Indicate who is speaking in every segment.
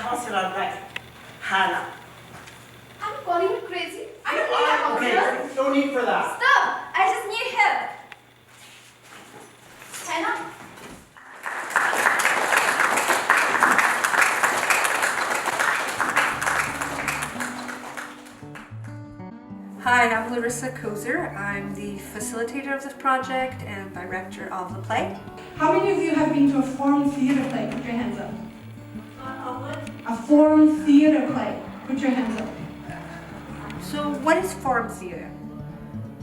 Speaker 1: counselor like Hannah.
Speaker 2: I'm calling you crazy. I
Speaker 1: You
Speaker 2: don't need a
Speaker 1: are
Speaker 2: counselor.
Speaker 1: okay. No need for that.
Speaker 2: Stop! I just need help. Hannah?
Speaker 3: Hi, I'm Larissa Kozer. I'm the facilitator of this project and director of the play.
Speaker 4: How many of you have been to a foreign theater play? Put your hands up. A foreign theater play. Put your hands up.
Speaker 3: So what is form theater?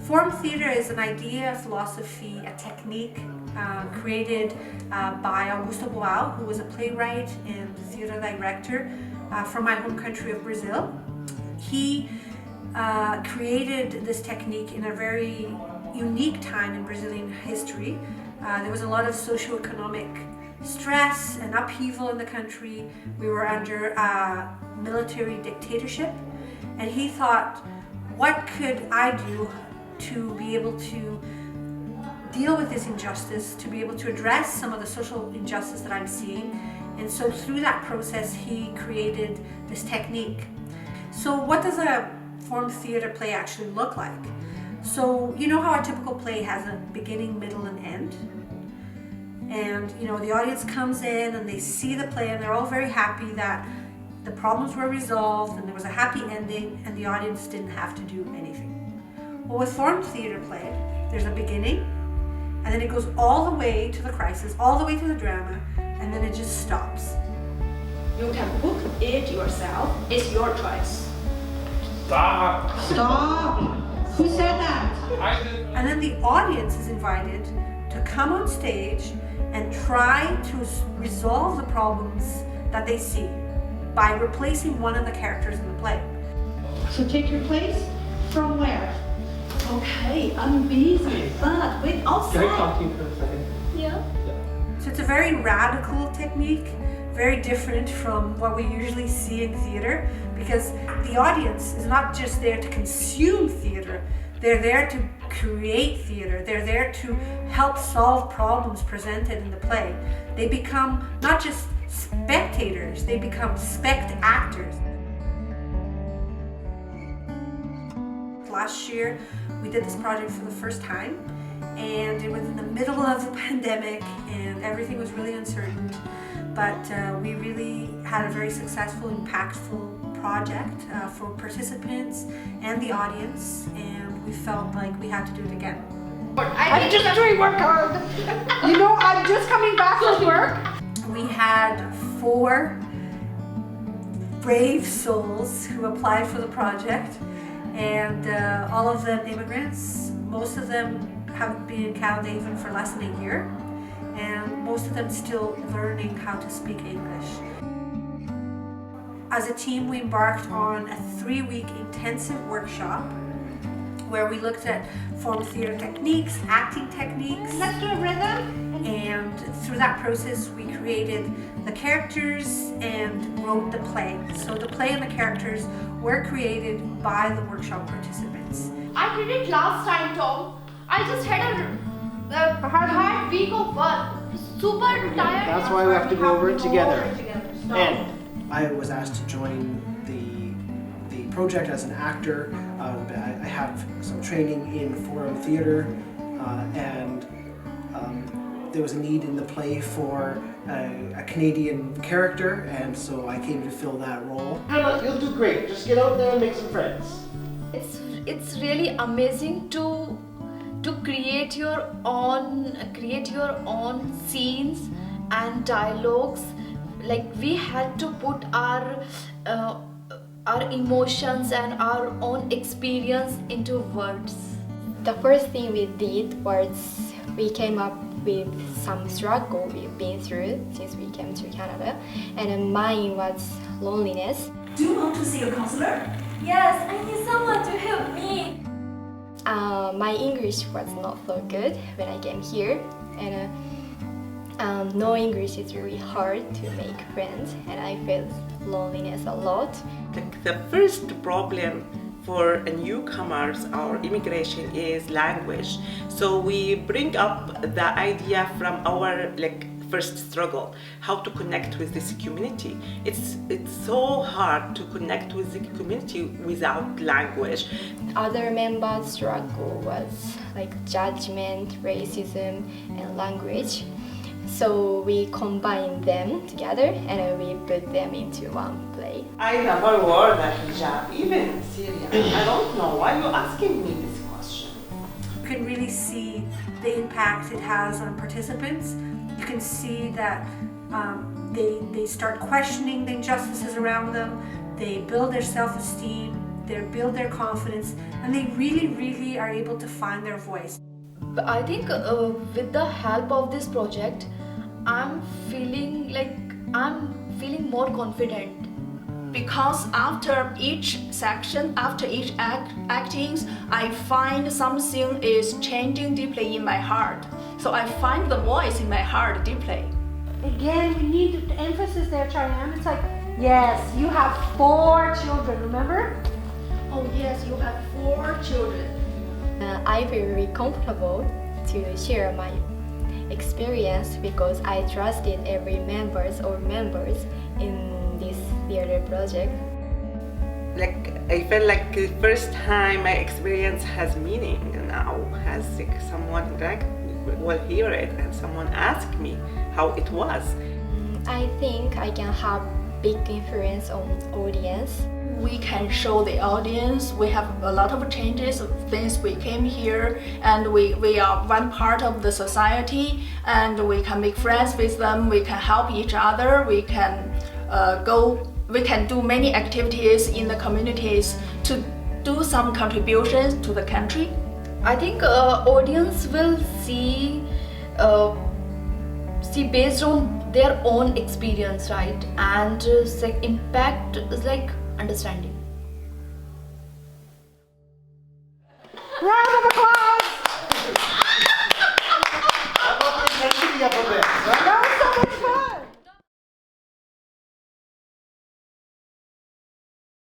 Speaker 3: Form theater is an idea, a philosophy, a technique created by Boal, who was a playwright and theater director from my home country of Brazil. He created this technique in a very unique time in Brazilian history. There was a lot of socioeconomic stress and upheaval in the country. We were under a military dictatorship, and he thought, what could I do to be able to deal with this injustice, to be able to address some of the social injustice that I'm seeing? And so through that process, he created this technique. So what does a form theater play actually look like? So you know how a typical play has a beginning, middle, and end? And you know, the audience comes in and they see the play and they're all very happy that the problems were resolved and there was a happy ending and the audience didn't have to do anything. Well, with form theater play, there's a beginning and then it goes all the way to the crisis, all the way to the drama, and then it just stops.
Speaker 5: You can book it yourself. It's your choice.
Speaker 6: Stop!
Speaker 4: Stop! Who said that?
Speaker 3: And then the audience is invited to come on stage and try to resolve the problems that they see by replacing one of the characters in the play.
Speaker 4: So take your place from where?
Speaker 5: Okay, I'm busy, but wait
Speaker 6: Can I
Speaker 5: outside.
Speaker 6: talk to you for a second?
Speaker 5: Yeah.
Speaker 3: So it's a very radical technique, very different from what we usually see in theater, because the audience is not just there to consume theater, they're there to create theater. They're there to help solve problems presented in the play. They become not just spectators, they become spect-actors. Last year, we did this project for the first time, and it was in the middle of the pandemic, and everything was really uncertain. But we really had a very successful, impactful project for participants and the audience, and we felt like we had to do it again.
Speaker 4: I'm just doing work. You know, I'm just coming back from work.
Speaker 3: We had 4 brave souls who applied for the project, and all of them immigrants. Most of them have been in Canada for less than a year, and most of them still learning how to speak English. As a team, we embarked on a 3-week intensive workshop where we looked at form theater techniques, acting techniques.
Speaker 4: Let's do a rhythm.
Speaker 3: And through that process, we created the characters and wrote the play. So the play and the characters were created by the workshop participants.
Speaker 2: I did it last time, Tom. I just had a hard week of work. Super tired.
Speaker 7: That's why we have to go over it together.
Speaker 2: Stop.
Speaker 7: And I was asked to join the project as an actor. I have some training in foreign theater, and there was a need in the play for a Canadian character, and so I came to fill that role. Hannah, you'll do great. Just get out there and make some friends.
Speaker 8: It's really amazing to create your own scenes and dialogues. Like, we had to put our emotions and our own experience into words.
Speaker 9: The first thing we did was we came up with some struggle we've been through since we came to Canada, and then mine was loneliness.
Speaker 5: Do you want to see a counselor?
Speaker 2: Yes, I need someone to help me.
Speaker 9: My English was not so good when I came here, and no English is really hard to make friends, and I felt loneliness a lot.
Speaker 10: The first problem for newcomers or immigration is language. So we bring up the idea from our first struggle, how to connect with this community. It's so hard to connect with the community without language.
Speaker 9: Other members' struggle was like judgment, racism, and language. So we combined them together and we put them into one play.
Speaker 10: I never wore the hijab, even in Syria. I don't know why you're asking me this question.
Speaker 3: You can really see the impact it has on participants. You can see that they start questioning the injustices around them, they build their self-esteem, they build their confidence, and they really are able to find their voice.
Speaker 8: But I think with the help of this project, I'm feeling more confident.
Speaker 5: Because after each section, after each actings, I find something is changing deeply in my heart. So I find the voice in my heart deeply.
Speaker 4: Again, we need the emphasis there, Cheyenne. It's like, yes, you have 4 children, remember?
Speaker 5: Oh yes, you have 4 children.
Speaker 9: I feel very comfortable to share my experience because I trusted every members in this theater project.
Speaker 10: Like I felt like the first time my experience has meaning now, has like someone like will hear it and someone ask me how it was.
Speaker 9: I think I can have big influence on audience.
Speaker 5: We can show the audience we have a lot of changes since we came here, and we are one part of the society, and we can make friends with them, we can help each other, we can do many activities in the communities to do some contributions to the country.
Speaker 8: I think audience will see based on their own experience, right? And impact is like understanding.
Speaker 4: Round of applause!
Speaker 7: How about the intensity of this, right?